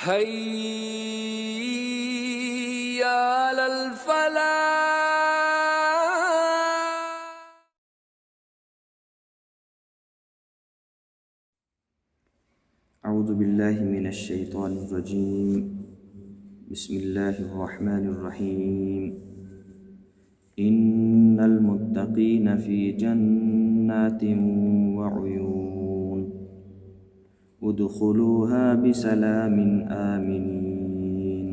حي على الفلاح. اعوذ باللہ من الشیطان الرجیم. بسم اللہ الرحمن الرحیم. ان المتقین فی جنات وعیون ادخلوها بسلام آمنین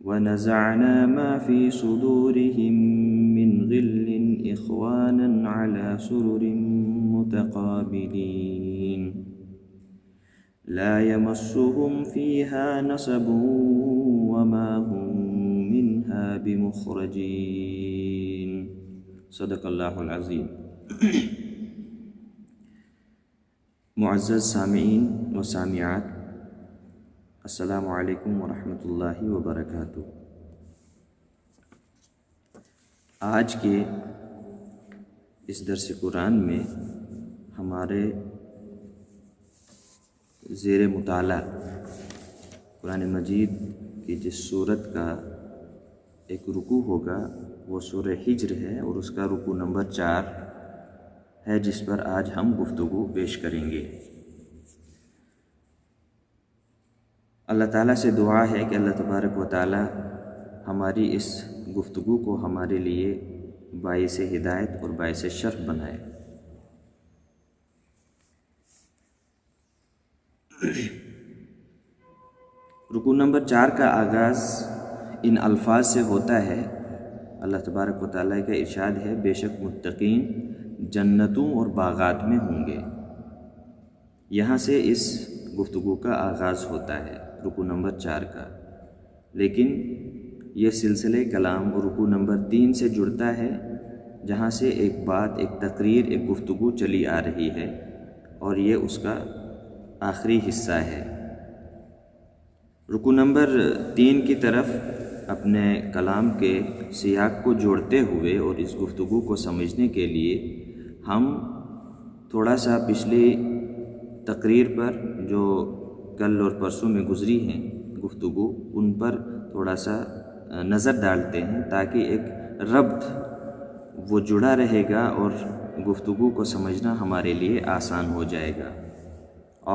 ونزعنا ما في صدورهم من غل اخوانا على سرر متقابلین لا يمسهم فيها نصب وما هم منها بمخرجين. صدق اللہ العظیم. معزز سامعین و سامعات، السلام علیکم ورحمۃ اللہ وبرکاتہ. آج کے اس درس قرآن میں ہمارے زیر مطالعہ قرآن مجید کی جس صورت کا ایک رکوع ہوگا وہ سورہ ہجر ہے، اور اس کا رکوع نمبر 4 ہے، جس پر آج ہم گفتگو پیش کریں گے. اللہ تعالیٰ سے دعا ہے کہ اللہ تبارک و تعالیٰ ہماری اس گفتگو کو ہمارے لیے باعث ہدایت اور باعث شرف بنائے. رکوع نمبر 4 کا آغاز ان الفاظ سے ہوتا ہے. اللہ تبارک و تعالیٰ کا ارشاد ہے، بے شک متقین جنتوں اور باغات میں ہوں گے. یہاں سے اس گفتگو کا آغاز ہوتا ہے رکوع نمبر 4 کا، لیکن یہ سلسلہ کلام رکوع نمبر 3 سے جڑتا ہے، جہاں سے ایک بات، ایک تقریر، ایک گفتگو چلی آ رہی ہے، اور یہ اس کا آخری حصہ ہے. رکوع نمبر 3 کی طرف اپنے کلام کے سیاق کو جوڑتے ہوئے اور اس گفتگو کو سمجھنے کے لیے ہم تھوڑا سا پچھلی تقریر پر جو کل اور پرسوں میں گزری ہیں گفتگو، ان پر تھوڑا سا نظر ڈالتے ہیں، تاکہ ایک ربط وہ جڑا رہے گا اور گفتگو کو سمجھنا ہمارے لیے آسان ہو جائے گا،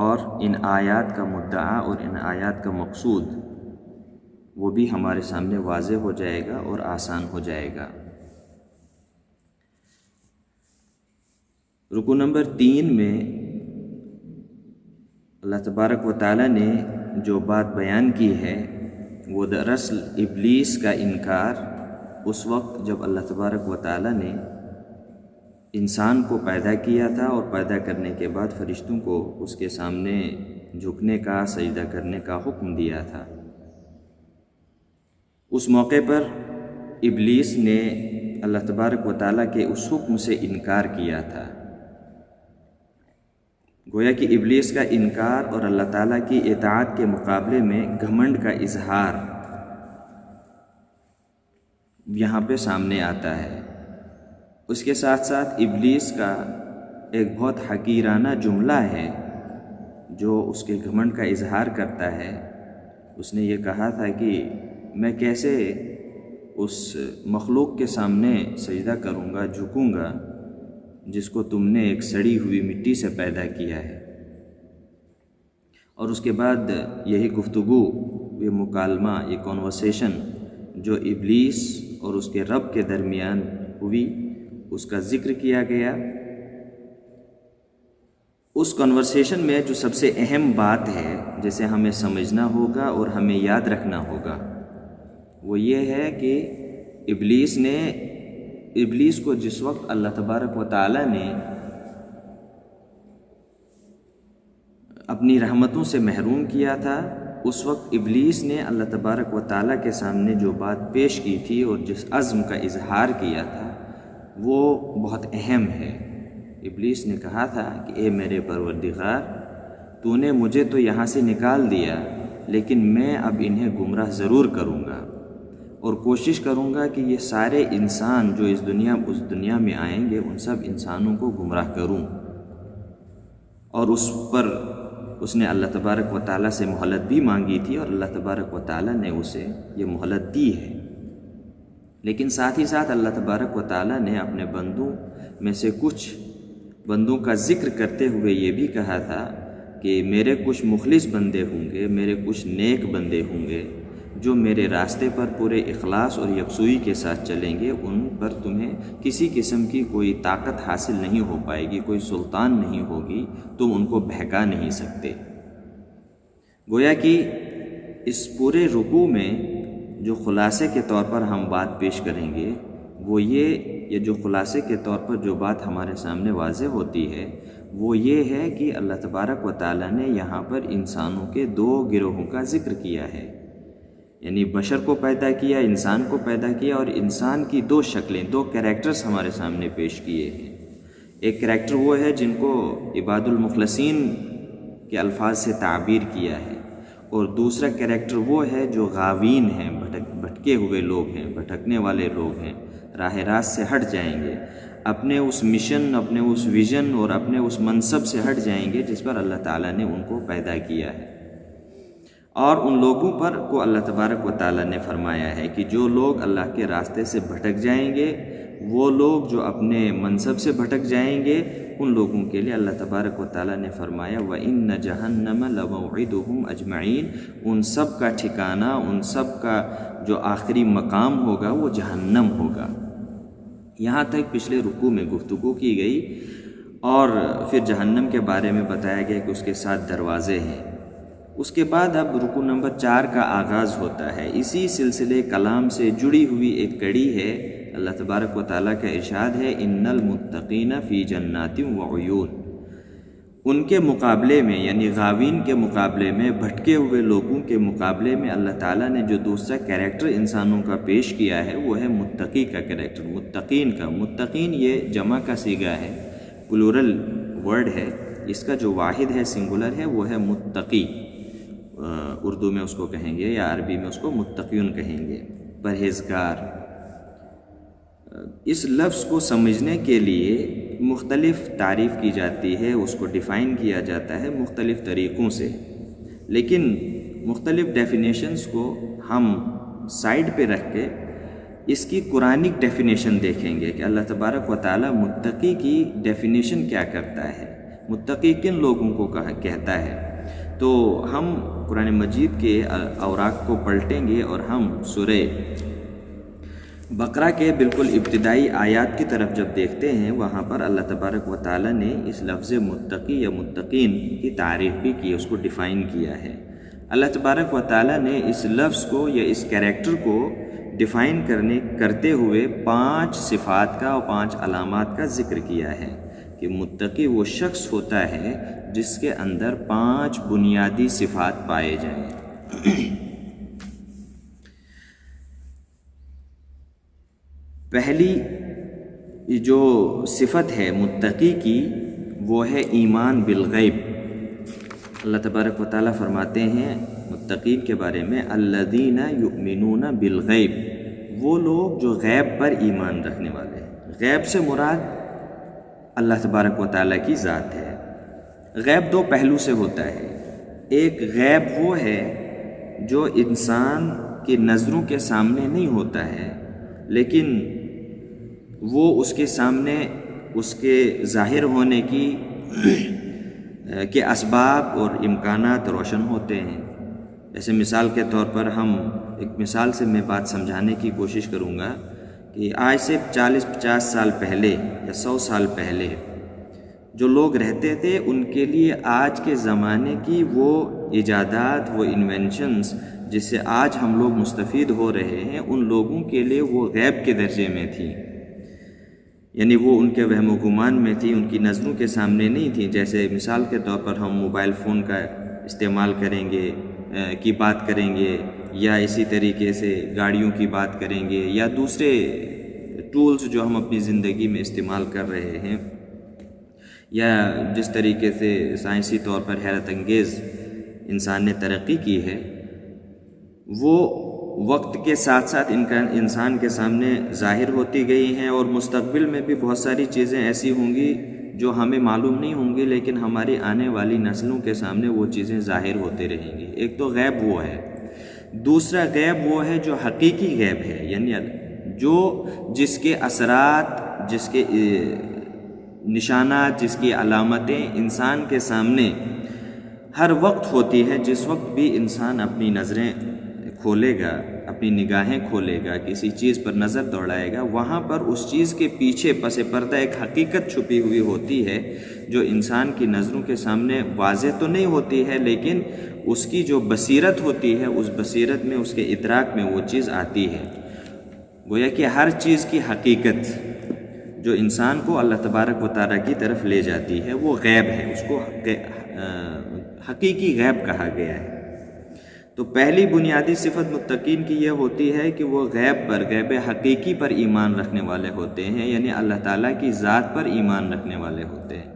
اور ان آیات کا مدعا اور ان آیات کا مقصود وہ بھی ہمارے سامنے واضح ہو جائے گا اور آسان ہو جائے گا. رکوع نمبر 3 میں اللہ تبارک و تعالیٰ نے جو بات بیان کی ہے وہ دراصل ابلیس کا انکار اس وقت جب اللہ تبارک و تعالیٰ نے انسان کو پیدا کیا تھا، اور پیدا کرنے کے بعد فرشتوں کو اس کے سامنے جھکنے کا، سجدہ کرنے کا حکم دیا تھا. اس موقع پر ابلیس نے اللہ تبارک و تعالیٰ کے اس حکم سے انکار کیا تھا. گویا کہ ابلیس کا انکار اور اللہ تعالیٰ کی اطاعت کے مقابلے میں گھمنڈ کا اظہار یہاں پہ سامنے آتا ہے. اس کے ساتھ ساتھ ابلیس کا ایک بہت حقیرانہ جملہ ہے جو اس کے گھمنڈ کا اظہار کرتا ہے. اس نے یہ کہا تھا کہ میں کیسے اس مخلوق کے سامنے سجدہ کروں گا، جھکوں گا، جس کو تم نے ایک سڑی ہوئی مٹی سے پیدا کیا ہے. اور اس کے بعد یہی گفتگو، یہ مکالمہ، یہ کنورسیشن جو ابلیس اور اس کے رب کے درمیان ہوئی، اس کا ذکر کیا گیا. اس کنورسیشن میں جو سب سے اہم بات ہے جسے ہمیں سمجھنا ہوگا اور ہمیں یاد رکھنا ہوگا، وہ یہ ہے کہ ابلیس کو جس وقت اللہ تبارک و تعالیٰ نے اپنی رحمتوں سے محروم کیا تھا، اس وقت ابلیس نے اللہ تبارک و تعالیٰ کے سامنے جو بات پیش کی تھی اور جس عزم کا اظہار کیا تھا وہ بہت اہم ہے. ابلیس نے کہا تھا کہ اے میرے پروردگار، تو نے مجھے تو یہاں سے نکال دیا، لیکن میں اب انہیں گمراہ ضرور کروں گا، اور کوشش کروں گا کہ یہ سارے انسان جو اس دنیا میں آئیں گے ان سب انسانوں کو گمراہ کروں، اور اس نے اللہ تبارک و تعالیٰ سے مہلت بھی مانگی تھی اور اللہ تبارک و تعالیٰ نے اسے یہ مہلت دی ہے۔ لیکن ساتھ ہی ساتھ اللہ تبارک و تعالیٰ نے اپنے بندوں میں سے کچھ بندوں کا ذکر کرتے ہوئے یہ بھی کہا تھا کہ میرے کچھ مخلص بندے ہوں گے، میرے کچھ نیک بندے ہوں گے جو میرے راستے پر پورے اخلاص اور یکسوئی کے ساتھ چلیں گے، ان پر تمہیں کسی قسم کی کوئی طاقت حاصل نہیں ہو پائے گی، کوئی سلطان نہیں ہوگی، تم ان کو بہکا نہیں سکتے۔ گویا کہ اس پورے رکوع میں جو خلاصے کے طور پر ہم بات پیش کریں گے وہ یہ جو خلاصے کے طور پر جو بات ہمارے سامنے واضح ہوتی ہے وہ یہ ہے کہ اللہ تبارک و تعالیٰ نے یہاں پر انسانوں کے دو گروہوں کا ذکر کیا ہے، یعنی بشر کو پیدا کیا، انسان کو پیدا کیا، اور انسان کی دو شکلیں، دو کریکٹرز ہمارے سامنے پیش کیے ہیں۔ ایک کریکٹر وہ ہے جن کو عباد المخلصین کے الفاظ سے تعبیر کیا ہے، اور دوسرا کریکٹر وہ ہے جو غاوین ہیں، بھٹکے ہوئے لوگ ہیں، بھٹکنے والے لوگ ہیں، راہ راست سے ہٹ جائیں گے، اپنے اس مشن، اپنے اس ویژن اور اپنے اس منصب سے ہٹ جائیں گے جس پر اللہ تعالیٰ نے ان کو پیدا کیا ہے۔ اور ان لوگوں پر کو اللہ تبارک و تعالیٰ نے فرمایا ہے کہ جو لوگ اللہ کے راستے سے بھٹک جائیں گے، وہ لوگ جو اپنے منصب سے بھٹک جائیں گے، ان لوگوں کے لیے اللہ تبارک و تعالیٰ نے فرمایا وَإِنَّ جَهَنَّمَ لَمَوْعِدُهُمْ أَجْمَعِينَ، ان سب کا ٹھکانہ، ان سب کا جو آخری مقام ہوگا وہ جہنم ہوگا۔ یہاں تک پچھلے رکوع میں گفتگو کی گئی اور پھر جہنم کے بارے میں بتایا گیا کہ اس کے 7 دروازے ہیں۔ اس کے بعد اب رکوع نمبر 4 کا آغاز ہوتا ہے۔ اسی سلسلے کلام سے جڑی ہوئی ایک کڑی ہے۔ اللہ تبارک و تعالیٰ کا ارشاد ہے ان المتقین فی جنات وعیون، ان کے مقابلے میں یعنی غاوین کے مقابلے میں، بھٹکے ہوئے لوگوں کے مقابلے میں اللہ تعالیٰ نے جو دوسرا کریکٹر انسانوں کا پیش کیا ہے وہ ہے متقی کا کریکٹر، متقین کا۔ متقین یہ جمع کا صیغہ ہے، پلورل ورڈ ہے، اس کا جو واحد ہے، سنگولر ہے، وہ ہے متقی۔ اردو میں اس کو کہیں گے یا عربی میں اس کو متقیون کہیں گے، پرہیزگار۔ اس لفظ کو سمجھنے کے لیے مختلف تعریف کی جاتی ہے، اس کو ڈیفائن کیا جاتا ہے مختلف طریقوں سے، لیکن مختلف ڈیفینیشنز کو ہم سائڈ پہ رکھ کے اس کی قرآنک ڈیفینیشن دیکھیں گے کہ اللہ تبارک و تعالیٰ متقی کی ڈیفینیشن کیا کرتا ہے، متقی کن لوگوں کو کہتا ہے۔ تو ہم قرآن مجید کے اوراق کو پلٹیں گے اور ہم سورہ بقرہ کے بالکل ابتدائی آیات کی طرف جب دیکھتے ہیں، وہاں پر اللہ تبارک و تعالیٰ نے اس لفظ متقی یا متقین کی تعریف بھی کی، اس کو ڈیفائن کیا ہے۔ اللہ تبارک و تعالیٰ نے اس لفظ کو یا اس کریکٹر کو ڈیفائن کرتے ہوئے 5 صفات کا اور 5 علامات کا ذکر کیا ہے کہ متقی وہ شخص ہوتا ہے جس کے اندر 5 بنیادی صفات پائے جائیں۔ پہلی جو صفت ہے متقی کی وہ ہے ایمان بالغیب۔ اللہ تبارک و تعالیٰ فرماتے ہیں متقین کے بارے میں الذین یؤمنون بالغیب، وہ لوگ جو غیب پر ایمان رکھنے والے ہیں۔ غیب سے مراد اللہ تبارک و تعالیٰ کی ذات ہے۔ غیب 2 پہلو سے ہوتا ہے، ایک غیب وہ ہے جو انسان کی نظروں کے سامنے نہیں ہوتا ہے، لیکن وہ اس کے سامنے اس کے ظاہر ہونے کے اسباب اور امکانات روشن ہوتے ہیں۔ جیسے مثال کے طور پر ہم ایک مثال سے میں بات سمجھانے کی کوشش کروں گا کہ آج سے 40-50 سال پہلے یا 100 سال پہلے جو لوگ رہتے تھے ان کے لیے آج کے زمانے کی وہ ایجادات، وہ انوینشنز جس سے آج ہم لوگ مستفید ہو رہے ہیں، ان لوگوں کے لیے وہ غیب کے درجے میں تھی، یعنی وہ ان کے وہم و گمان میں تھی، ان کی نظروں کے سامنے نہیں تھی۔ جیسے مثال کے طور پر ہم موبائل فون کا استعمال کریں گے کی بات کریں گے، یا اسی طریقے سے گاڑیوں کی بات کریں گے، یا دوسرے ٹولز جو ہم اپنی زندگی میں استعمال کر رہے ہیں، یا جس طریقے سے سائنسی طور پر حیرت انگیز انسان نے ترقی کی ہے، وہ وقت کے ساتھ ساتھ انسان کے سامنے ظاہر ہوتی گئی ہیں، اور مستقبل میں بھی بہت ساری چیزیں ایسی ہوں گی جو ہمیں معلوم نہیں ہوں گی لیکن ہماری آنے والی نسلوں کے سامنے وہ چیزیں ظاہر ہوتے رہیں گی۔ ایک تو غیب وہ ہے، دوسرا غیب وہ ہے جو حقیقی غیب ہے، یعنی جو جس کے اثرات، جس کے نشانات، جس کی علامتیں انسان کے سامنے ہر وقت ہوتی ہے۔ جس وقت بھی انسان اپنی نظریں کھولے گا، اپنی نگاہیں کھولے گا، کسی چیز پر نظر دوڑائے گا، وہاں پر اس چیز کے پیچھے پس پردہ ایک حقیقت چھپی ہوئی ہوتی ہے جو انسان کی نظروں کے سامنے واضح تو نہیں ہوتی ہے، لیکن اس کی جو بصیرت ہوتی ہے، اس بصیرت میں، اس کے ادراک میں وہ چیز آتی ہے۔ گویا کہ ہر چیز کی حقیقت جو انسان کو اللہ تبارک و تعالیٰ کی طرف لے جاتی ہے وہ غیب ہے، اس کو حقیقی غیب کہا گیا ہے۔ تو پہلی بنیادی صفت متقین کی یہ ہوتی ہے کہ وہ غیب پر، غیب حقیقی پر ایمان رکھنے والے ہوتے ہیں، یعنی اللہ تعالیٰ کی ذات پر ایمان رکھنے والے ہوتے ہیں۔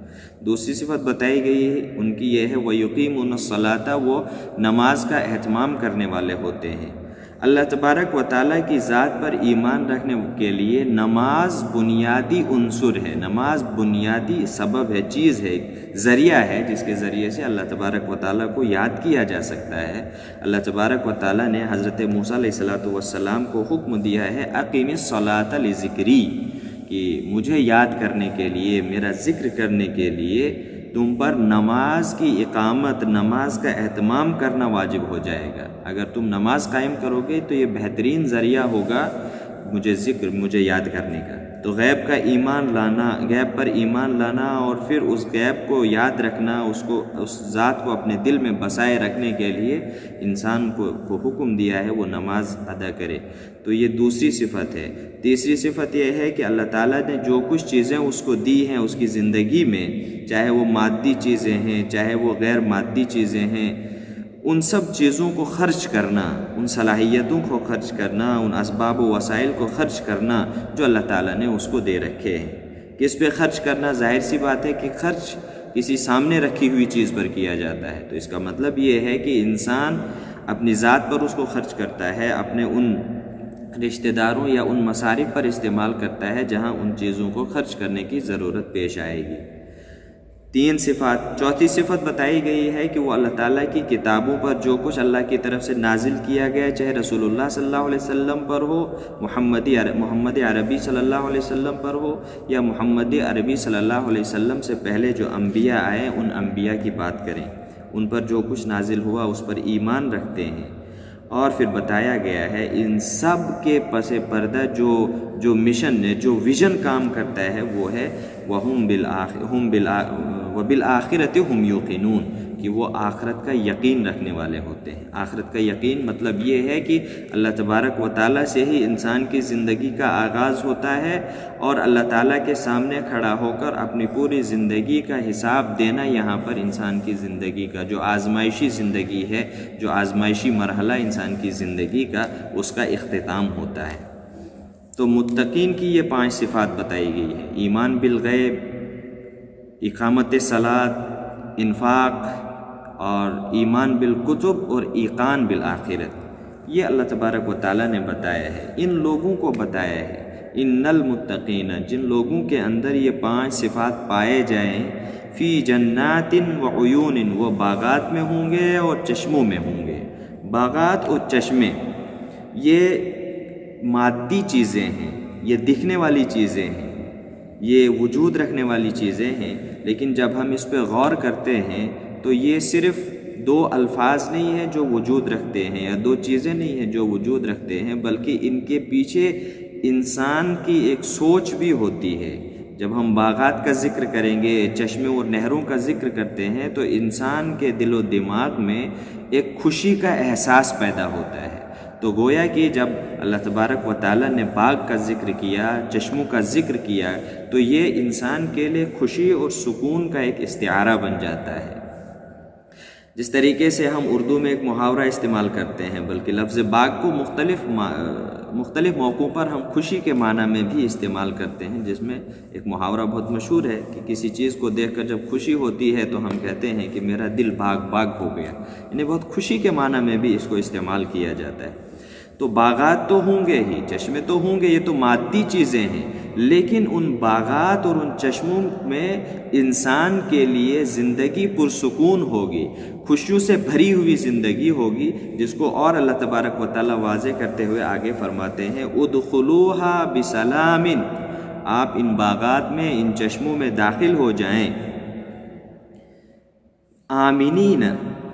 دوسری صفت بتائی گئی ہے ان کی یہ ہے وَيُقِيمُونَ الصَّلَاةَ، وہ نماز کا اہتمام کرنے والے ہوتے ہیں۔ اللہ تبارک و تعالیٰ کی ذات پر ایمان رکھنے کے لیے نماز بنیادی عنصر ہے، نماز بنیادی سبب ہے، چیز ہے، ذریعہ ہے جس کے ذریعے سے اللہ تبارک و تعالیٰ کو یاد کیا جا سکتا ہے۔ اللہ تبارک و تعالیٰ نے حضرت موسیٰ علیہ السلام کو حکم دیا ہے اقیم الصلاۃ لذکری، کہ مجھے یاد کرنے کے لیے، میرا ذکر کرنے کے لیے تم پر نماز کی اقامت، نماز کا اہتمام کرنا واجب ہو جائے گا۔ اگر تم نماز قائم کرو گے تو یہ بہترین ذریعہ ہوگا مجھے یاد کرنے کا۔ تو غیب کا ایمان لانا، غیب پر ایمان لانا اور پھر اس غیب کو یاد رکھنا، اس ذات کو اپنے دل میں بسائے رکھنے کے لیے انسان کو حکم دیا ہے وہ نماز ادا کرے۔ تو یہ دوسری صفت ہے۔ تیسری صفت یہ ہے کہ اللہ تعالیٰ نے جو کچھ چیزیں اس کو دی ہیں اس کی زندگی میں، چاہے وہ مادی چیزیں ہیں، چاہے وہ غیر مادی چیزیں ہیں، ان سب چیزوں کو خرچ کرنا، ان صلاحیتوں کو خرچ کرنا، ان اسباب و وسائل کو خرچ کرنا جو اللہ تعالیٰ نے اس کو دے رکھے ہیں۔ کس پہ خرچ کرنا؟ ظاہر سی بات ہے کہ خرچ کسی سامنے رکھی ہوئی چیز پر کیا جاتا ہے، تو اس کا مطلب یہ ہے کہ انسان اپنی ذات پر اس کو خرچ کرتا ہے، اپنے ان رشتہ داروں یا ان مصارف پر استعمال کرتا ہے جہاں ان چیزوں کو خرچ کرنے کی ضرورت پیش آئے گی۔ تین صفات۔ چوتھی صفت بتائی گئی ہے کہ وہ اللہ تعالیٰ کی کتابوں پر جو کچھ اللہ کی طرف سے نازل کیا گیا، چاہے رسول اللہ صلی اللہ علیہ وسلم پر ہو، محمد عربی صلی اللہ علیہ وسلم پر ہو، یا محمد عربی صلی اللہ علیہ وسلم سے پہلے جو انبیاء آئے ان انبیاء کی بات کریں، ان پر جو کچھ نازل ہوا اس پر ایمان رکھتے ہیں۔ اور پھر بتایا گیا ہے ان سب کے پس پردہ جو مشن ہے، جو ویژن کام کرتا ہے وہ ہے وَبِالْآخِرَةِ هُمْ يُوقِنُونَ، کہ وہ آخرت کا یقین رکھنے والے ہوتے ہیں۔ آخرت کا یقین مطلب یہ ہے کہ اللہ تبارک و تعالیٰ سے ہی انسان کی زندگی کا آغاز ہوتا ہے، اور اللہ تعالیٰ کے سامنے کھڑا ہو کر اپنی پوری زندگی کا حساب دینا یہاں پر انسان کی زندگی کا جو آزمائشی زندگی ہے، جو آزمائشی مرحلہ انسان کی زندگی کا، اس کا اختتام ہوتا ہے۔ تو متقین کی یہ 5 صفات بتائی گئی ہے: ایمان بالغیب، اقامت صلاۃ، انفاق، اور ایمان بالکتب اور ایقان بالآخرت۔ یہ اللہ تبارک و تعالیٰ نے بتایا ہے، ان لوگوں کو بتایا ہے۔ ان المتقین، جن لوگوں کے اندر یہ 5 صفات پائے جائیں، فی جنات و عیون، وہ باغات میں ہوں گے اور چشموں میں ہوں گے۔ باغات اور چشمے یہ مادی چیزیں ہیں، یہ دکھنے والی چیزیں ہیں، یہ وجود رکھنے والی چیزیں ہیں، لیکن جب ہم اس پہ غور کرتے ہیں تو یہ صرف 2 الفاظ نہیں ہیں جو وجود رکھتے ہیں، یا 2 چیزیں نہیں ہیں جو وجود رکھتے ہیں، بلکہ ان کے پیچھے انسان کی ایک سوچ بھی ہوتی ہے۔ جب ہم باغات کا ذکر کریں گے، چشمے اور نہروں کا ذکر کرتے ہیں، تو انسان کے دل و دماغ میں ایک خوشی کا احساس پیدا ہوتا ہے۔ تو گویا کہ جب اللہ تبارک و تعالیٰ نے باغ کا ذکر کیا، چشموں کا ذکر کیا، تو یہ انسان کے لیے خوشی اور سکون کا ایک استعارہ بن جاتا ہے۔ جس طریقے سے ہم اردو میں ایک محاورہ استعمال کرتے ہیں، بلکہ لفظ باغ کو مختلف موقعوں پر ہم خوشی کے معنی میں بھی استعمال کرتے ہیں، جس میں ایک محاورہ بہت مشہور ہے کہ کسی چیز کو دیکھ کر جب خوشی ہوتی ہے تو ہم کہتے ہیں کہ میرا دل باغ باغ ہو گیا، یعنی بہت خوشی کے معنی میں بھی اس کو استعمال کیا جاتا ہے۔ تو باغات تو ہوں گے ہی، چشمے تو ہوں گے، یہ تو مادی چیزیں ہیں، لیکن ان باغات اور ان چشموں میں انسان کے لیے زندگی پرسکون ہوگی، خوشیوں سے بھری ہوئی زندگی ہوگی، جس کو اور اللہ تبارک و تعالیٰ واضح کرتے ہوئے آگے فرماتے ہیں ادخلوہا بسلام، آپ ان باغات میں، ان چشموں میں داخل ہو جائیں، آمینین،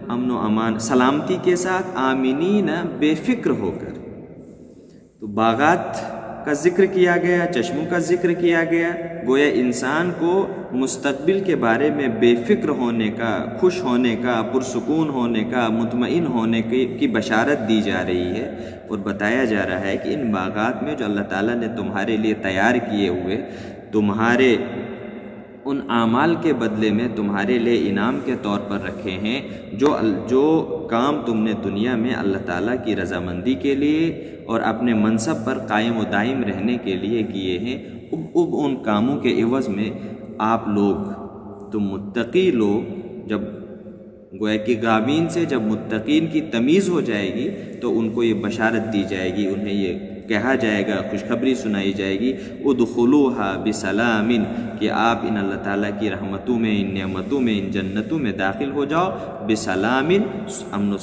امن و امان، سلامتی کے ساتھ، آمینین، بے فکر ہو کر۔ تو باغات کا ذکر کیا گیا، چشموں کا ذکر کیا گیا، گویا انسان کو مستقبل کے بارے میں بے فکر ہونے کا، خوش ہونے کا، پرسکون ہونے کا، مطمئن ہونے کی بشارت دی جا رہی ہے، اور بتایا جا رہا ہے کہ ان باغات میں جو اللہ تعالیٰ نے تمہارے لیے تیار کیے ہوئے، تمہارے ان اعمال کے بدلے میں تمہارے لیے انعام کے طور پر رکھے ہیں، جو کام تم نے دنیا میں اللہ تعالیٰ کی رضامندی کے لیے اور اپنے منصب پر قائم و دائم رہنے کے لیے کیے ہیں، اب ان کاموں کے عوض میں آپ لوگ، تم متقی لوگ، جب گویا کہ غابین سے جب متقین کی تمیز ہو جائے گی تو ان کو یہ بشارت دی جائے گی، انہیں یہ کہا جائے گا، خوشخبری سنائی جائے گی، ادخلوہا بسلام، کہ آپ ان اللہ تعالیٰ کی رحمتوں میں، ان نعمتوں میں، ان جنتوں میں داخل ہو جاؤ، بسلام، امن و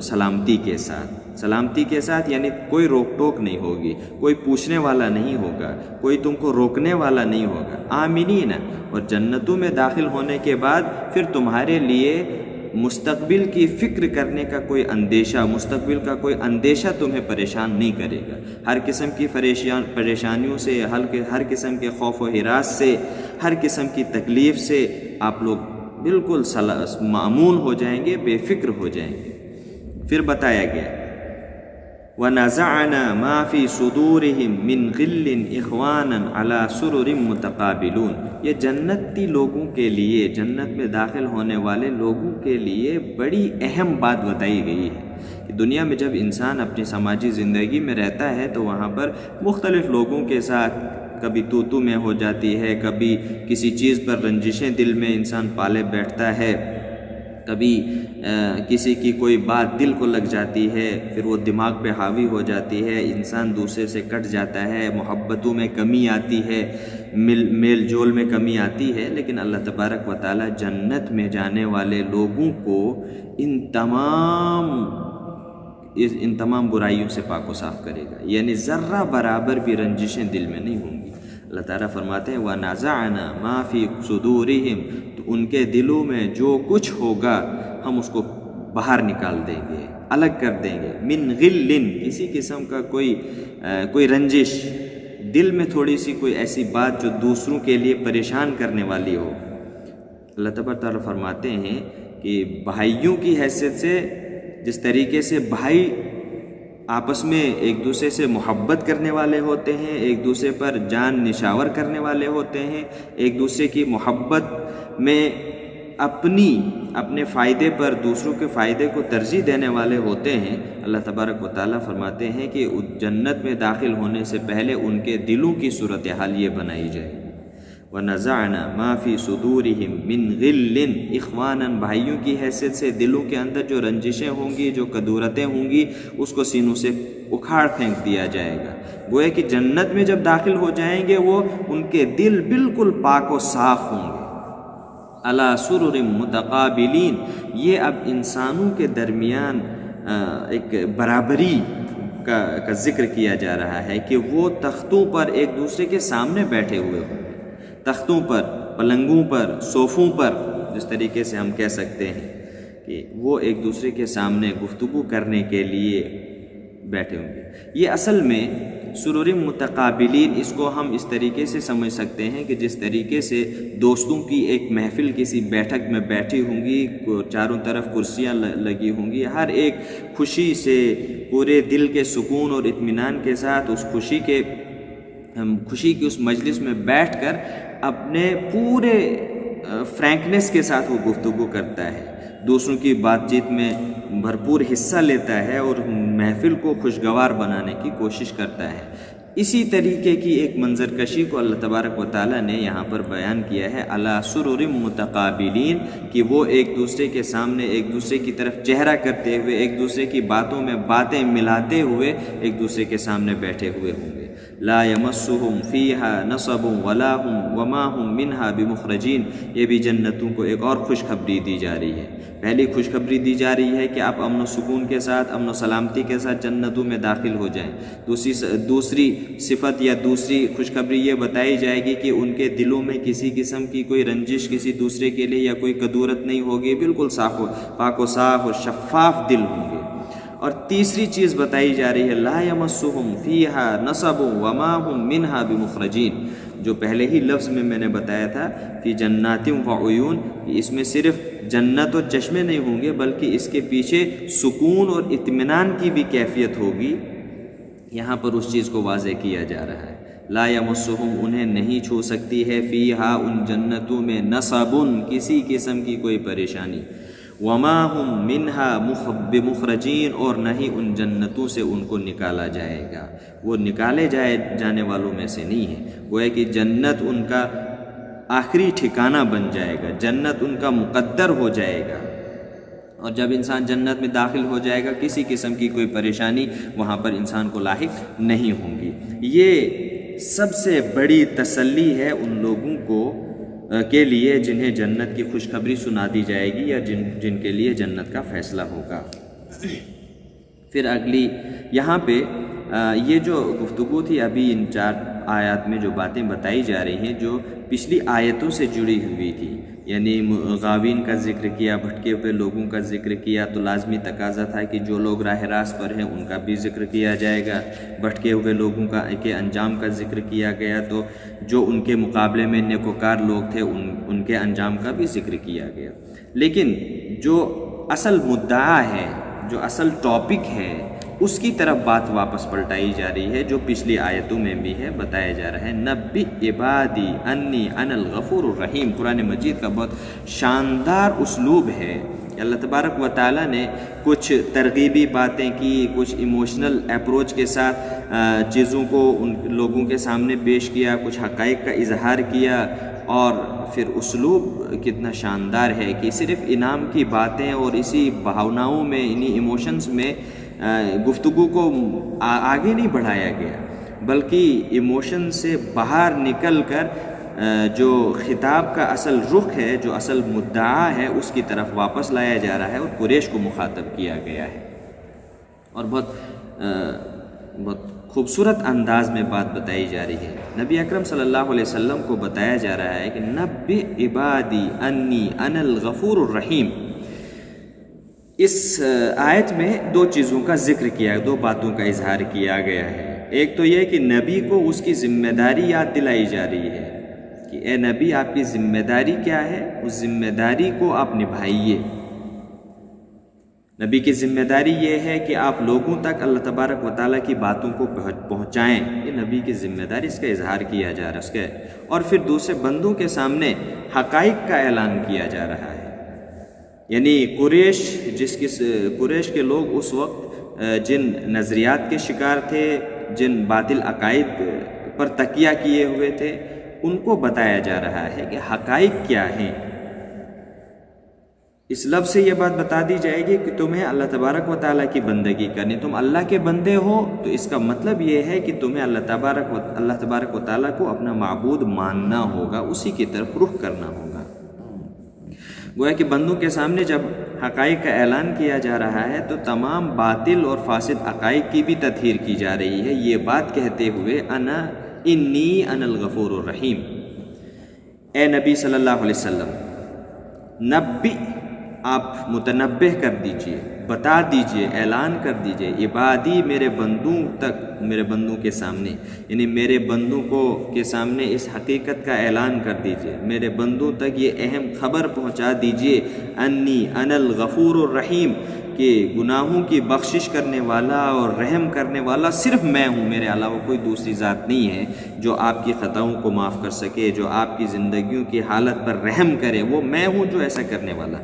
سلامتی کے ساتھ، سلامتی کے ساتھ، یعنی کوئی روک ٹوک نہیں ہوگی، کوئی پوچھنے والا نہیں ہوگا، کوئی تم کو روکنے والا نہیں ہوگا، آمینین، اور جنتوں میں داخل ہونے کے بعد پھر تمہارے لیے مستقبل کی فکر کرنے کا کوئی اندیشہ، مستقبل کا کوئی اندیشہ تمہیں پریشان نہیں کرے گا، ہر قسم کی پریشانیوں سے، ہر قسم کے خوف و ہراس سے، ہر قسم کی تکلیف سے آپ لوگ بالکل مأمون ہو جائیں گے، بے فکر ہو جائیں گے۔ پھر بتایا گیا وَنَزَعْنَا مَا فِي صُدُورِهِم مِّن غِلٍّ إِخْوَانًا عَلَى سُرُرٍ مُتَقَابِلُونَ، یہ جنتی لوگوں کے لیے، جنت میں داخل ہونے والے لوگوں کے لیے بڑی اہم بات بتائی گئی ہے کہ دنیا میں جب انسان اپنی سماجی زندگی میں رہتا ہے تو وہاں پر مختلف لوگوں کے ساتھ کبھی تو میں ہو جاتی ہے، کبھی کسی چیز پر رنجشیں دل میں انسان پالے بیٹھتا ہے، کبھی کسی کی کوئی بات دل کو لگ جاتی ہے، پھر وہ دماغ پہ حاوی ہو جاتی ہے، انسان دوسرے سے کٹ جاتا ہے، محبتوں میں کمی آتی ہے، میل جول میں کمی آتی ہے، لیکن اللہ تبارک و تعالی جنت میں جانے والے لوگوں کو ان تمام برائیوں سے پاک و صاف کرے گا، یعنی ذرہ برابر بھی رنجشیں دل میں نہیں ہوں گی۔ اللہ تعالیٰ فرماتے ہیں وَنَزَعْنَا مَا فِي صُدُورِهِمْ، تو ان کے دلوں میں جو کچھ ہوگا ہم اس کو باہر نکال دیں گے، الگ کر دیں گے، من غل، کسی قسم کا کوئی رنجش، دل میں تھوڑی سی کوئی ایسی بات جو دوسروں کے لیے پریشان کرنے والی ہو۔ اللہ تبارک تعالیٰ فرماتے ہیں کہ بھائیوں کی حیثیت سے، جس طریقے سے بھائی آپس میں ایک دوسرے سے محبت کرنے والے ہوتے ہیں، ایک دوسرے پر جان نشاور کرنے والے ہوتے ہیں، ایک دوسرے کی محبت میں اپنے فائدے پر دوسروں کے فائدے کو ترجیح دینے والے ہوتے ہیں، اللہ تبارک و تعالیٰ فرماتے ہیں کہ جنت میں داخل ہونے سے پہلے ان کے دلوں کی صورتحال یہ بنائی جائے گی۔ وَنَزَعْنَا مَا فِي صُدُورِهِم مِّن غِلٍّ إِخْوَانًا، بھائیوں کی حیثیت سے دلوں کے اندر جو رنجشیں ہوں گی، جو کدورتیں ہوں گی، اس کو سینوں سے اکھاڑ پھینک دیا جائے گا۔ گویا کہ جنت میں جب داخل ہو جائیں گے وہ، ان کے دل بالکل پاک و صاف ہوں گے۔ عَلَى سُرُرٍ مُتَقَابِلِينَ، یہ اب انسانوں کے درمیان ایک برابری کا ذکر کیا جا رہا ہے کہ وہ تختوں پر ایک دوسرے کے سامنے بیٹھے ہوئے ہوں گے، تختوں پر، پلنگوں پر، صوفوں پر، جس طریقے سے ہم کہہ سکتے ہیں کہ وہ ایک دوسرے کے سامنے گفتگو کرنے کے لیے بیٹھے ہوں گے۔ یہ اصل میں سرور متقابلین، اس کو ہم اس طریقے سے سمجھ سکتے ہیں کہ جس طریقے سے دوستوں کی ایک محفل کسی بیٹھک میں بیٹھی ہوں گی، چاروں طرف کرسیاں لگی ہوں گی، ہر ایک خوشی سے، پورے دل کے سکون اور اطمینان کے ساتھ اس خوشی کی اس مجلس میں بیٹھ کر اپنے پورے فرینکنس کے ساتھ وہ گفتگو کرتا ہے، دوسروں کی بات چیت میں بھرپور حصہ لیتا ہے اور محفل کو خوشگوار بنانے کی کوشش کرتا ہے۔ اسی طریقے کی ایک منظر کشی کو اللہ تبارک و تعالیٰ نے یہاں پر بیان کیا ہے، علی سرر متقابلین، کہ وہ ایک دوسرے کے سامنے ایک دوسرے کی طرف چہرہ کرتے ہوئے، ایک دوسرے کی باتوں میں باتیں ملاتے ہوئے ایک دوسرے کے سامنے بیٹھے ہوئے ہوں گے۔ لا یمسہم فیہا نصب ولا ہم وما ہم منہا بمخرجین، یہ بھی جنتوں کو ایک اور خوشخبری دی جا رہی ہے۔ پہلی خوشخبری دی جا رہی ہے کہ آپ امن و سکون کے ساتھ، امن و سلامتی کے ساتھ جنتوں میں داخل ہو جائیں۔ دوسری صفت یا دوسری خوشخبری یہ بتائی جائے گی کہ ان کے دلوں میں کسی قسم کی کوئی رنجش کسی دوسرے کے لیے یا کوئی کدورت نہیں ہوگی، بالکل پاک و صاف اور شفاف دل ہوں گے۔ اور تیسری چیز بتائی جا رہی ہے، لا یمسہم فیہا نصب وما ہم منہا بمخرجین، جو پہلے ہی لفظ میں نے بتایا تھا کہ جنات و عیون، اس میں صرف جنت اور چشمے نہیں ہوں گے بلکہ اس کے پیچھے سکون اور اطمینان کی بھی کیفیت ہوگی۔ یہاں پر اس چیز کو واضح کیا جا رہا ہے، لا یمسہم، انہیں نہیں چھو سکتی ہے، فیہا، ان جنتوں میں، نصب، کسی قسم کی کوئی پریشانی، وما ہم منہا بمخرجین، اور نہ ہی ان جنتوں سے ان کو نکالا جائے گا، وہ نکالے جانے والوں میں سے نہیں ہے۔ گویا کہ جنت ان کا آخری ٹھکانہ بن جائے گا، جنت ان کا مقدر ہو جائے گا، اور جب انسان جنت میں داخل ہو جائے گا کسی قسم کی کوئی پریشانی وہاں پر انسان کو لاحق نہیں ہوں گی۔ یہ سب سے بڑی تسلی ہے ان لوگوں کو کے لیے جنہیں جنت کی خوشخبری سنا دی جائے گی یا جن کے لیے جنت کا فیصلہ ہوگا۔ پھر اگلی یہاں پہ یہ جو گفتگو تھی ابھی ان 4 آیات میں جو باتیں بتائی جا رہی ہیں جو پچھلی آیتوں سے جڑی ہوئی تھی، یعنی غاوین کا ذکر کیا، بھٹکے ہوئے لوگوں کا ذکر کیا، تو لازمی تقاضا تھا کہ جو لوگ راہ راست پر ہیں ان کا بھی ذکر کیا جائے گا۔ بھٹکے ہوئے لوگوں کے انجام کا ذکر کیا گیا، تو جو ان کے مقابلے میں نیکوکار لوگ تھے ان کے انجام کا بھی ذکر کیا گیا۔ لیکن جو اصل مدعا ہے، جو اصل ٹاپک ہے، اس کی طرف بات واپس پلٹائی جا رہی ہے، جو پچھلی آیتوں میں بھی ہے، بتایا جا رہا ہے، نبی عبادی انی انا الغفور الرحیم۔ قرآن مجید کا بہت شاندار اسلوب ہے۔ اللہ تبارک و تعالیٰ نے کچھ ترغیبی باتیں کی، کچھ ایموشنل اپروچ کے ساتھ چیزوں کو ان لوگوں کے سامنے پیش کیا، کچھ حقائق کا اظہار کیا، اور پھر اسلوب کتنا شاندار ہے کہ صرف انعام کی باتیں اور اسی بھاوناؤں میں، انہی ایموشنز میں گفتگو کو آگے نہیں بڑھایا گیا، بلکہ ایموشن سے باہر نکل کر جو خطاب کا اصل رخ ہے، جو اصل مدعا ہے، اس کی طرف واپس لایا جا رہا ہے اور قریش کو مخاطب کیا گیا ہے۔ اور بہت خوبصورت انداز میں بات بتائی جا رہی ہے۔ نبی اکرم صلی اللہ علیہ وسلم کو بتایا جا رہا ہے کہ نبی عبادی انی انا الغفور الرحیم۔ اس آیت میں 2 چیزوں کا ذکر کیا ہے، 2 باتوں کا اظہار کیا گیا ہے۔ ایک تو یہ کہ نبی کو اس کی ذمہ داری یاد دلائی جا رہی ہے کہ اے نبی، آپ کی ذمہ داری کیا ہے، اس ذمہ داری کو آپ نبھائیے۔ نبی کی ذمہ داری یہ ہے کہ آپ لوگوں تک اللہ تبارک و تعالیٰ کی باتوں کو پہنچائیں، یہ نبی کی ذمہ داری، اس کا اظہار کیا جا رہا ہے۔ اور پھر دوسرے بندوں کے سامنے حقائق کا اعلان کیا جا رہا ہے، یعنی قریش کے لوگ اس وقت جن نظریات کے شکار تھے، جن باطل عقائد پر تکیہ کیے ہوئے تھے، ان کو بتایا جا رہا ہے کہ حقائق کیا ہیں۔ اس لفظ سے یہ بات بتا دی جائے گی کہ تمہیں اللہ تبارک و تعالیٰ کی بندگی کرنی، تم اللہ کے بندے ہو، تو اس کا مطلب یہ ہے کہ تمہیں اللہ تبارک و تعالیٰ کو اپنا معبود ماننا ہوگا، اسی کی طرف رخ کرنا ہوگا۔ گویا کہ بندوں کے سامنے جب حقائق کا اعلان کیا جا رہا ہے تو تمام باطل اور فاسد عقائد کی بھی تطہیر کی جا رہی ہے، یہ بات کہتے ہوئے انی انا الغفور الرحیم۔ اے نبی صلی اللہ علیہ وسلم، نبی، آپ متنبہ کر دیجئے، بتا دیجئے، اعلان کر دیجئے، عبادی، میرے بندوں کے سامنے، یعنی میرے بندوں کے سامنے اس حقیقت کا اعلان کر دیجئے، میرے بندوں تک یہ اہم خبر پہنچا دیجئے، انی انا الغفور الرحیم، کہ گناہوں کی بخشش کرنے والا اور رحم کرنے والا صرف میں ہوں، میرے علاوہ کوئی دوسری ذات نہیں ہے جو آپ کی خطاؤں کو معاف کر سکے، جو آپ کی زندگیوں کی حالت پر رحم کرے، وہ میں ہوں جو ایسا کرنے والا۔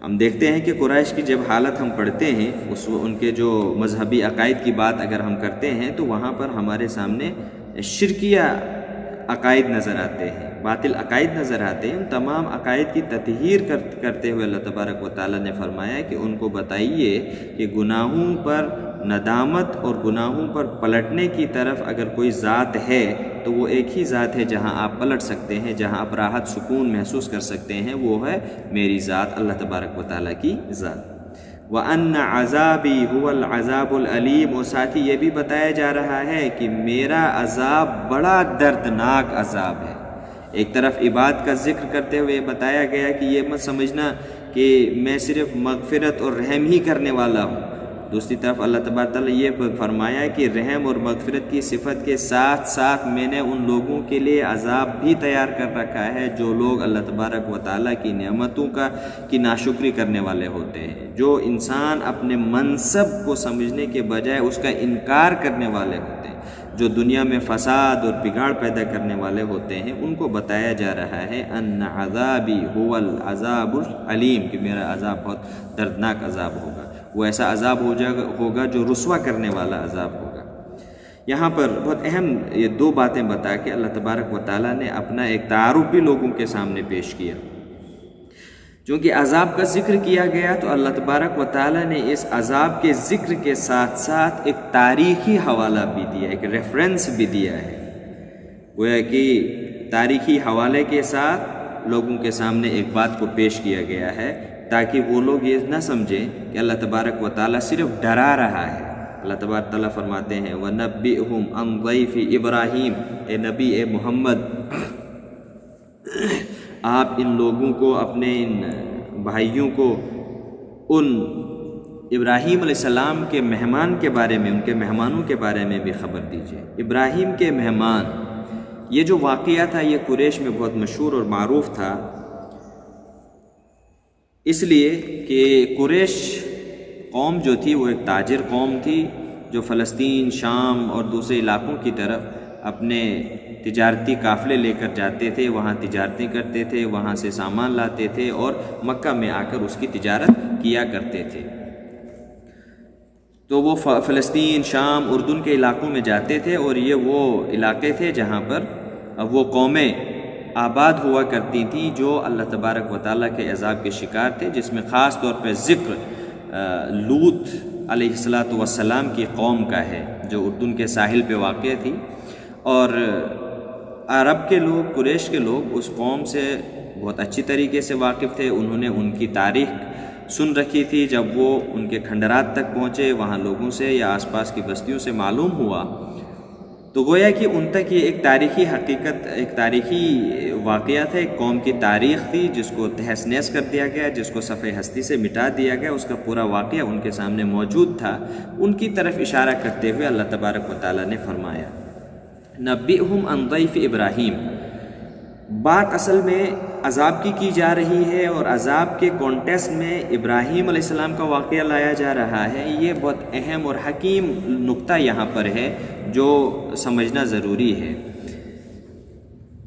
ہم دیکھتے ہیں کہ قریش کی جب حالت ہم پڑھتے ہیں ان کے جو مذہبی عقائد کی بات اگر ہم کرتے ہیں تو وہاں پر ہمارے سامنے شرکیہ عقائد نظر آتے ہیں، باطل عقائد نظر آتے ہیں۔ ان تمام عقائد کی تطہیر کرتے ہوئے اللہ تبارک و تعالیٰ نے فرمایا کہ ان کو بتائیے کہ گناہوں پر ندامت اور گناہوں پر پلٹنے کی طرف اگر کوئی ذات ہے تو وہ ایک ہی ذات ہے جہاں آپ پلٹ سکتے ہیں، جہاں آپ راحت سکون محسوس کر سکتے ہیں، وہ ہے میری ذات، اللہ تبارک و تعالیٰ کی ذات۔ وَأَنَّ عَذَابِي هُوَ الْعَذَابُ الْأَلِيمُ، اور ساتھ ہی یہ بھی بتایا جا رہا ہے کہ میرا عذاب بڑا دردناک عذاب ہے۔ ایک طرف عبادت کا ذکر کرتے ہوئے بتایا گیا کہ یہ مت سمجھنا کہ میں صرف مغفرت اور رحم ہی کرنے والا ہوں، دوسری طرف اللہ تبارک تعالیٰ یہ فرمایا کہ رحم اور مغفرت کی صفت کے ساتھ ساتھ میں نے ان لوگوں کے لیے عذاب بھی تیار کر رکھا ہے جو لوگ اللہ تبارک و تعالیٰ کی نعمتوں کی ناشکری کرنے والے ہوتے ہیں، جو انسان اپنے منصب کو سمجھنے کے بجائے اس کا انکار کرنے والے ہوتے ہیں، جو دنیا میں فساد اور بگاڑ پیدا کرنے والے ہوتے ہیں، ان کو بتایا جا رہا ہے ان عذابی هو العذاب العلیم، کہ میرا عذاب بہت دردناک عذاب ہوگا، وہ ایسا عذاب ہوگا جو رسوا کرنے والا عذاب ہوگا۔ یہاں پر بہت اہم یہ دو باتیں بتا کے اللہ تبارک و تعالیٰ نے اپنا ایک تعارف بھی لوگوں کے سامنے پیش کیا۔ چونکہ عذاب کا ذکر کیا گیا تو اللہ تبارک و تعالیٰ نے اس عذاب کے ذکر کے ساتھ ساتھ ایک تاریخی حوالہ بھی دیا، ایک ریفرنس بھی دیا ہے، گویا کہ تاریخی حوالے کے ساتھ لوگوں کے سامنے ایک بات کو پیش کیا گیا ہے تاکہ وہ لوگ یہ نہ سمجھیں کہ اللہ تبارک و تعالیٰ صرف ڈرا رہا ہے۔ اللہ تبارک تعالیٰ فرماتے ہیں وَنَبِّئْهُمْ عَنْ ضَيْفِ ابراہیم، اے نبی اے محمد آپ ان لوگوں کو، اپنے ان بھائیوں کو، ان ابراہیم علیہ السلام کے مہمان کے بارے میں، ان کے مہمانوں کے بارے میں بھی خبر دیجیے۔ ابراہیم کے مہمان، یہ جو واقعہ تھا یہ قریش میں بہت مشہور اور معروف تھا، اس لیے کہ قریش قوم جو تھی وہ ایک تاجر قوم تھی جو فلسطین، شام اور دوسرے علاقوں کی طرف اپنے تجارتی قافلے لے کر جاتے تھے، وہاں تجارتیں کرتے تھے، وہاں سے سامان لاتے تھے اور مکہ میں آ کر اس کی تجارت کیا کرتے تھے۔ تو وہ فلسطین، شام، اردن کے علاقوں میں جاتے تھے اور یہ وہ علاقے تھے جہاں پر وہ قومیں آباد ہوا کرتی تھیں جو اللہ تبارک و تعالیٰ کے عذاب کے شکار تھے، جس میں خاص طور پہ ذکر لوط علیہ السلام کی قوم کا ہے جو اردن کے ساحل پہ واقع تھی۔ اور عرب کے لوگ، قریش کے لوگ اس قوم سے بہت اچھی طریقے سے واقف تھے، انہوں نے ان کی تاریخ سن رکھی تھی۔ جب وہ ان کے کھنڈرات تک پہنچے، وہاں لوگوں سے یا آس پاس کی بستیوں سے معلوم ہوا تو گویا کہ ان تک یہ ایک تاریخی حقیقت، ایک تاریخی واقعہ تھا، ایک قوم کی تاریخ تھی جس کو تہس نہس کر دیا گیا، جس کو صفحہ ہستی سے مٹا دیا گیا، اس کا پورا واقعہ ان کے سامنے موجود تھا۔ ان کی طرف اشارہ کرتے ہوئے اللہ تبارک و تعالیٰ نے فرمایا نبئہم عن ضیف ابراہیم، بات اصل میں عذاب کی جا رہی ہے اور عذاب کے کانٹیکسٹ میں ابراہیم علیہ السلام کا واقعہ لایا جا رہا ہے۔ یہ بہت اہم اور حکیم نقطہ یہاں پر ہے جو سمجھنا ضروری ہے۔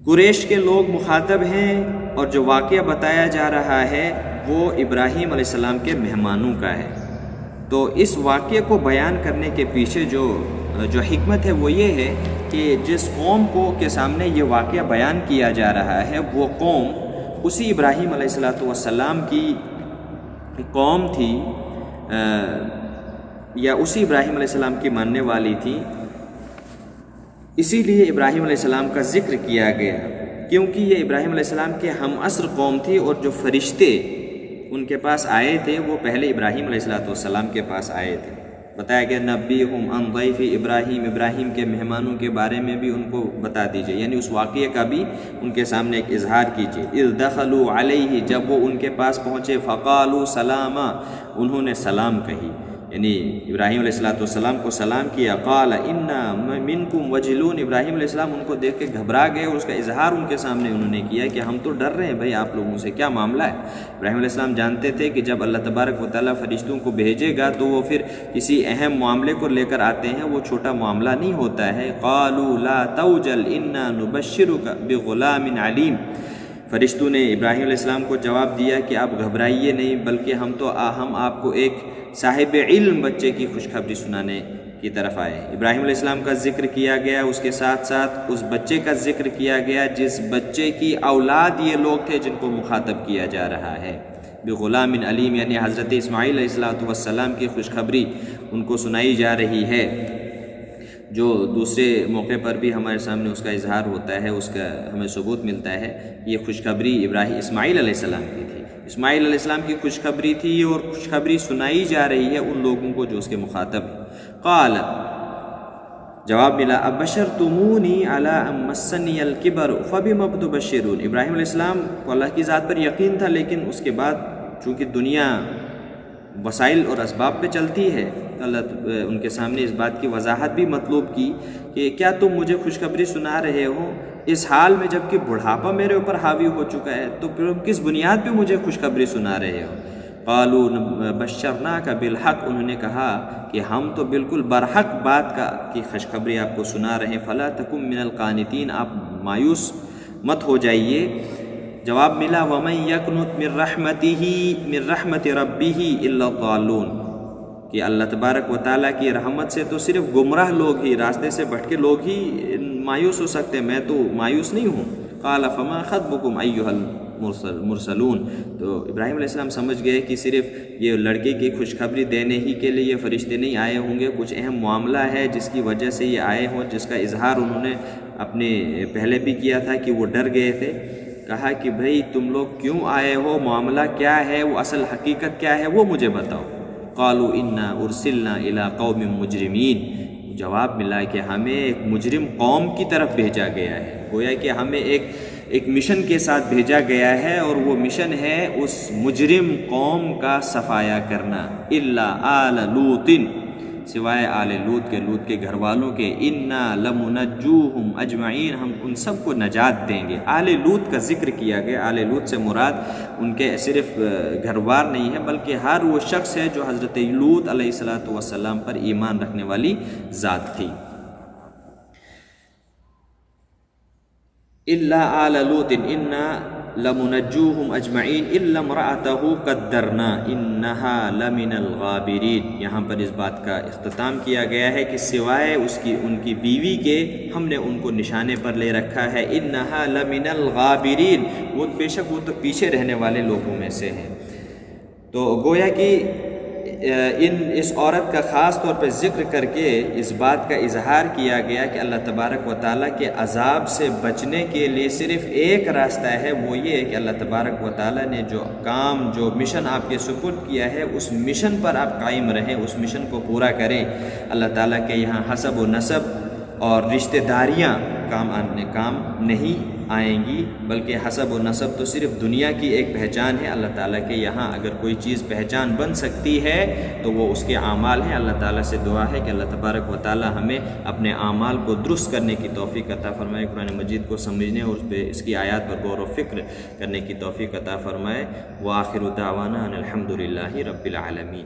قریش کے لوگ مخاطب ہیں اور جو واقعہ بتایا جا رہا ہے وہ ابراہیم علیہ السلام کے مہمانوں کا ہے۔ تو اس واقعے کو بیان کرنے کے پیچھے جو حکمت ہے وہ یہ ہے کہ جس قوم کے سامنے یہ واقعہ بیان کیا جا رہا ہے وہ قوم اسی ابراہیم علیہ السلام کی قوم تھی، یا اسی ابراہیم علیہ السلام کی ماننے والی تھی۔ اسی لیے ابراہیم علیہ السلام کا ذکر کیا گیا کیونکہ یہ ابراہیم علیہ السلام کے ہم عصر قوم تھی، اور جو فرشتے ان کے پاس آئے تھے وہ پہلے ابراہیم علیہ السلام کے پاس آئے تھے۔ بتایا گیا نبئہم عن ضیف ابراہیم، ابراہیم کے مہمانوں کے بارے میں بھی ان کو بتا دیجئے، یعنی اس واقعے کا بھی ان کے سامنے ایک اظہار کیجئے۔ اذ دخلوا علیہ، جب وہ ان کے پاس پہنچے، فقالوا سلاما، انہوں نے سلام کہی، یعنی ابراہیم علیہ السلام کو سلام کیا۔ قال انا منکم وجلون، ابراہیم علیہ السلام ان کو دیکھ کے گھبرا گئے اور اس کا اظہار ان کے سامنے انہوں نے کیا کہ ہم تو ڈر رہے ہیں بھائی آپ لوگوں سے، کیا معاملہ ہے۔ ابراہیم علیہ السلام جانتے تھے کہ جب اللہ تبارک و تعالیٰ فرشتوں کو بھیجے گا تو وہ پھر کسی اہم معاملے کو لے کر آتے ہیں، وہ چھوٹا معاملہ نہیں ہوتا ہے۔ قالوا لا توجل انا نبشرک بغلام علیم، فرشتوں نے ابراہیم علیہ السلام کو جواب دیا کہ آپ گھبرائیے نہیں، بلکہ ہم آپ کو ایک صاحب علم بچے کی خوشخبری سنانے کی طرف آئے۔ ابراہیم علیہ السلام کا ذکر کیا گیا، اس کے ساتھ ساتھ اس بچے کا ذکر کیا گیا جس بچے کی اولاد یہ لوگ تھے جن کو مخاطب کیا جا رہا ہے۔ بغلام علیم، یعنی حضرت اسماعیل علیہ السلام کی خوشخبری ان کو سنائی جا رہی ہے، جو دوسرے موقع پر بھی ہمارے سامنے اس کا اظہار ہوتا ہے، اس کا ہمیں ثبوت ملتا ہے۔ یہ خوشخبری اسماعیل علیہ السلام کی تھی، اسماعیل علیہ السلام کی خوشخبری تھی، اور خوشخبری سنائی جا رہی ہے ان لوگوں کو جو اس کے مخاطب ہیں۔ قال، جواب ملا، ابشرتمونی علی ان مسنی الکبر فبم تبشرون۔ ابراہیم علیہ السلام کو اللہ کی ذات پر یقین تھا، لیکن اس کے بعد چونکہ دنیا وسائل اور اسباب پہ چلتی ہے، اللہ ان کے سامنے اس بات کی وضاحت بھی مطلوب کی کہ کیا تم مجھے خوشخبری سنا رہے ہو اس حال میں جب کہ بڑھاپا میرے اوپر حاوی ہو چکا ہے، تو پھر کس بنیاد پہ مجھے خوشخبری سنا رہے ہو؟ قالوا بشرناک بالحق، انہوں نے کہا کہ ہم تو بالکل برحق بات کی خوشخبری آپ کو سنا رہے ہیں، فلا تکن من القانتین، آپ مایوس مت ہو جائیے۔ جواب ملا، ومن یقنط من رحمت ربہ الا الضالون، کہ اللہ تبارک و تعالیٰ کی رحمت سے تو صرف گمراہ لوگ ہی، راستے سے بھٹکے لوگ ہی مایوس ہو سکتے، میں تو مایوس نہیں ہوں۔ قال فما خطبکم ایھا المرسلون، تو ابراہیم علیہ السلام سمجھ گئے کہ صرف یہ لڑکے کی خوشخبری دینے ہی کے لیے یہ فرشتے نہیں آئے ہوں گے، کچھ اہم معاملہ ہے جس کی وجہ سے یہ آئے ہوں، جس کا اظہار انہوں نے اپنے پہلے بھی کیا تھا کہ وہ ڈر گئے تھے۔ کہا کہ بھئی تم لوگ کیوں آئے ہو، معاملہ کیا ہے، وہ اصل حقیقت کیا ہے وہ مجھے بتاؤ۔ قالوا انا ارسلنا الی قوم مجرمین، جواب ملا کہ ہمیں ایک مجرم قوم کی طرف بھیجا گیا ہے، گویا کہ ہمیں ایک مشن کے ساتھ بھیجا گیا ہے، اور وہ مشن ہے اس مجرم قوم کا صفایا کرنا۔ الا آل لوط، سوائے آل لوط کے گھر والوں کے، انا لمنجوہم اجمعین، ہم ان سب کو نجات دیں گے۔ آل لوط کا ذکر کیا گیا، آل لوط سے مراد ان کے صرف گھروار نہیں ہے، بلکہ ہر وہ شخص ہے جو حضرت لوط علیہ السلام پر ایمان رکھنے والی ذات تھی۔ الا آل لوط انا لمنجوہم اجمعین الا امرأتہ قدرنا انہا لمن الغابرین، یہاں پر اس بات کا اختتام کیا گیا ہے کہ سوائے ان کی بیوی کے ہم نے ان کو نشانے پر لے رکھا ہے، انہا لمن الغابرین، وہ بے شک وہ تو پیچھے رہنے والے لوگوں میں سے ہیں۔ تو گویا کہ اس عورت کا خاص طور پہ ذکر کر کے اس بات کا اظہار کیا گیا کہ اللہ تبارک و تعالیٰ کے عذاب سے بچنے کے لیے صرف ایک راستہ ہے، وہ یہ ہے کہ اللہ تبارک و تعالیٰ نے جو مشن آپ کے سپرد کیا ہے، اس مشن پر آپ قائم رہیں، اس مشن کو پورا کریں۔ اللہ تعالیٰ کے یہاں حسب و نسب اور رشتہ داریاں کام نہیں آئیں گی، بلکہ حسب و نسب تو صرف دنیا کی ایک پہچان ہے۔ اللہ تعالیٰ کے یہاں اگر کوئی چیز پہچان بن سکتی ہے تو وہ اس کے اعمال ہیں۔ اللہ تعالیٰ سے دعا ہے کہ اللہ تبارک و تعالیٰ ہمیں اپنے اعمال کو درست کرنے کی توفیق عطا فرمائے، قرآن مجید کو سمجھنے اور اس کی آیات پر غور و فکر کرنے کی توفیق عطا فرمائے۔ وآخر دعوانا ان الحمد للہ رب العالمین۔